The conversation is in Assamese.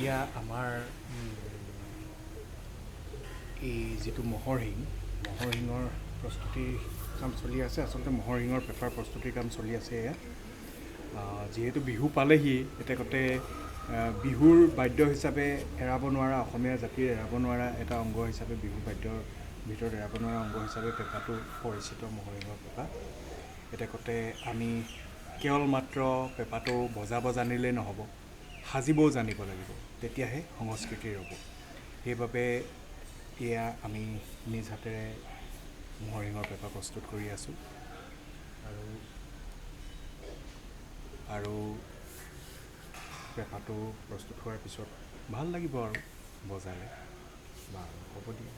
এতিয়া আমাৰ এই যিটো ম'হৰ শিঙৰ প্ৰস্তুতিৰ কাম চলি আছে। আচলতে ম'হৰ শিঙৰ পেপাৰ প্ৰস্তুতিৰ কাম চলি আছে এয়া। যিহেতু বিহু পালেহি, এতেকতে বিহুৰ বাদ্য হিচাপে এৰাব নোৱাৰা, অসমীয়া জাতিৰ এৰাব নোৱাৰা এটা অংগ হিচাপে, বিহুৰ বাদ্যৰ ভিতৰত এৰাব নোৱাৰা অংগ হিচাপে পেঁপাটো পৰিচিত, ম'হৰ শিঙৰ পেঁপা। এতেকতে আমি কেৱল মাত্ৰ পেঁপাটো বজাব জানিলেই নহ'ব, সাজিবও জানিব লাগিব, তেতিয়াহে সংস্কৃতিৰ হ'ব। সেইবাবে এয়া আমি নিজ হাতেৰে ম'হৰ শিঙৰ পেঁপা প্ৰস্তুত কৰি আছোঁ। আৰু পেঁপাটো প্ৰস্তুত হোৱাৰ পিছত ভাল লাগিব আৰু বজালে। বাৰু হ'ব দিয়া।